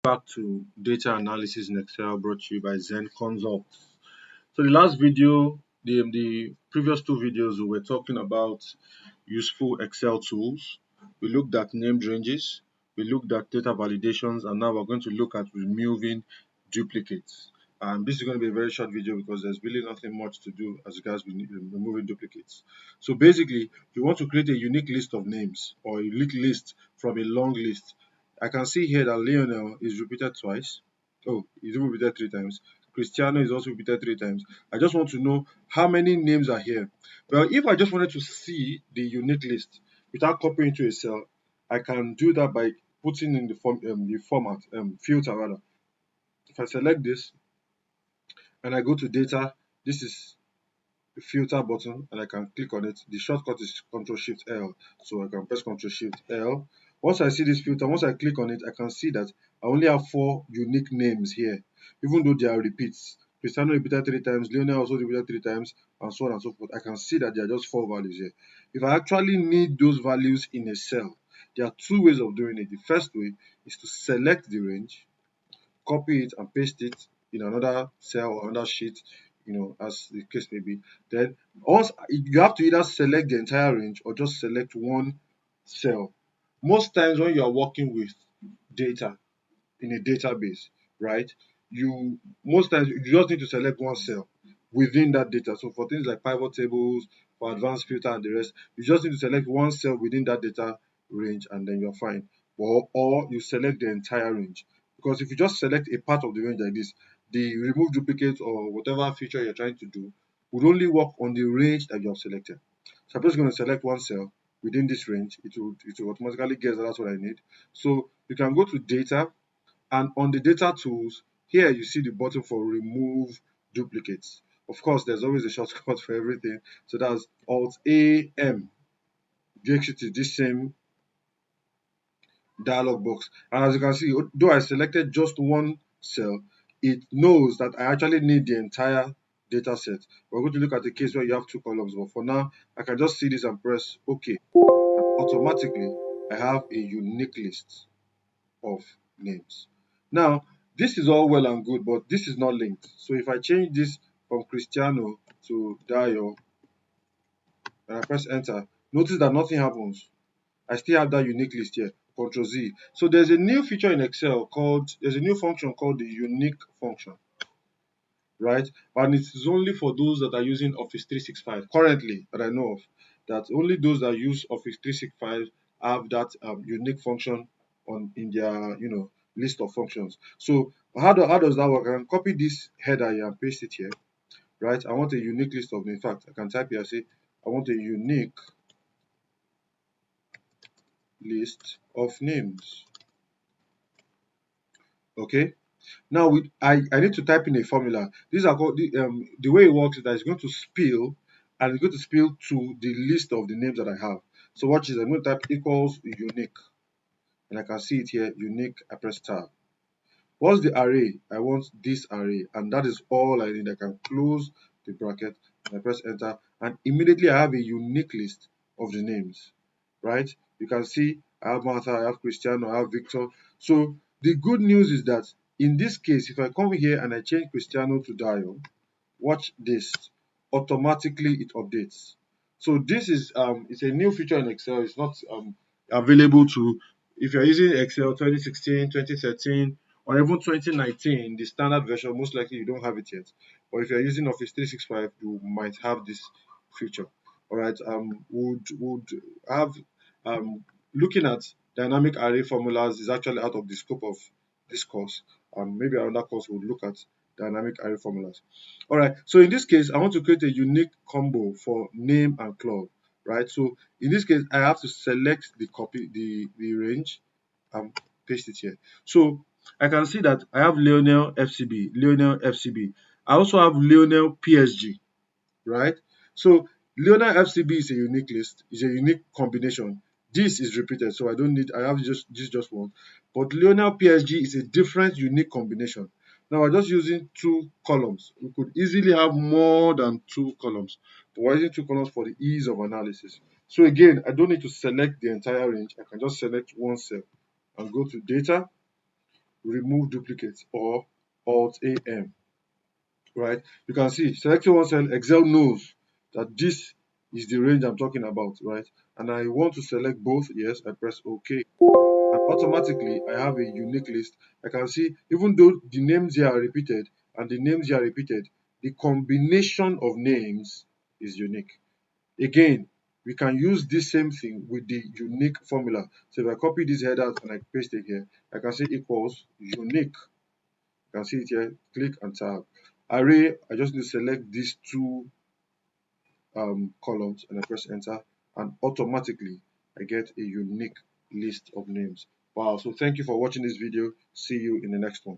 Back to data analysis in Excel brought to you by Zen Consult. So the last video, the previous two videos, we were talking about useful Excel tools. We looked at named ranges, we looked at data validations, and now we're going to look at removing duplicates. And this is going to be a very short video because there's really nothing much to do as regards removing duplicates. So basically, you want to create a unique list of names or a unique list from a long list. I can see here that Lionel is repeated twice. Oh, he's even repeated three times. Cristiano is also repeated three times. I just want to know how many names are here. Well, if I just wanted to see the unique list without copying to a cell, I can do that by putting in the format filter rather. If I select this and I go to data, this is the filter button and I can click on it. The shortcut is Ctrl Shift L, so I can press Ctrl Shift L. Once I see this filter, once I click on it, I can see that I only have 4 unique names here, even though they are repeats. Cristiano repeated 3 times, Lionel also repeated 3 times, and so on and so forth. I can see that there are just 4 values here. If I actually need those values in a cell, there are 2 ways of doing it. The first way is to select the range, copy it and paste it in another cell or another sheet, as the case may be. Then once you have to either select the entire range or just select one cell. Most times when you are working with data in a database, right, you most times you just need to select one cell within that data. So for things like pivot tables, for advanced filter and the rest, you just need to select one cell within that data range and then you're fine. Or you select the entire range. Because if you just select a part of the range like this, the remove duplicate or whatever feature you're trying to do would only work on the range that you have selected. So I'm just going to select one cell within this range. It will automatically guess that that's what I need. So you can go to data, and on the data tools, here you see the button for remove duplicates. Of course, there's always a shortcut for everything. So that's Alt A M, takes you to this same dialog box. And as you can see, though I selected just one cell, it knows that I actually need the entire data set. We're going to look at a case where you have 2 columns, but for now, I can just see this and press OK. And automatically, I have a unique list of names. Now, this is all well and good, but this is not linked. So if I change this from Cristiano to Dio and I press enter, notice that nothing happens. I still have that unique list here, Ctrl Z. So there's a new feature in Excel there's a new function called the unique function, right? And it is only for those that are using Office 365 currently that I know of. That only those that use Office 365 have that unique function in their list of functions. So how does that work? I can copy this header here and paste it here, right? I want a unique list of, in fact, I can type here, say I want a unique list of names. Okay. Now I need to type in a formula. These are called the way it works is that it's going to spill and it's going to spill to the list of the names that I have. So watch this. I'm going to type equals unique, and I can see it here. Unique. I press tab. What's the array? I want this array, and that is all I need. I can close the bracket and I press enter, and immediately I have a unique list of the names. Right? You can see I have Martha, I have Cristiano, I have Victor. So the good news is that in this case, if I come here and I change Cristiano to Dio, watch this. Automatically it updates. So this is it's a new feature in Excel. It's not available to, if you're using Excel 2016, 2013, or even 2019, the standard version, most likely you don't have it yet. But if you're using Office 365, you might have this feature. All right. Would have looking at dynamic array formulas is actually out of the scope of this course. Maybe another course would look at dynamic array formulas. All right. So in this case, I want to create a unique combo for name and club. Right. So in this case, I have to select the range and paste it here. So I can see that I have Lionel FCB, Lionel FCB. I also have Lionel PSG, right? So Lionel FCB is a unique list, is a unique combination. This is repeated, so I don't need, I have just one. But Lionel PSG is a different unique combination. Now we're just using 2 columns. We could easily have more than 2 columns, but we're using 2 columns for the ease of analysis. So again, I don't need to select the entire range. I can just select one cell and go to data. remove duplicates, or Alt AM, right? You can see selecting one cell, Excel knows that this is the range I'm talking about, right? And I want to select both. Yes, I press OK. And automatically I have a unique list. I can see even though the names here are repeated and the names here are repeated, the combination of names is unique. Again, we can use this same thing with the unique formula. So if I copy this header and I paste it here, I can say equals unique. You can see it here, click and tab. Array, I just need to select these two columns and I press enter, and automatically I get a unique list of names. Wow, so thank you for watching this video. See you in the next one.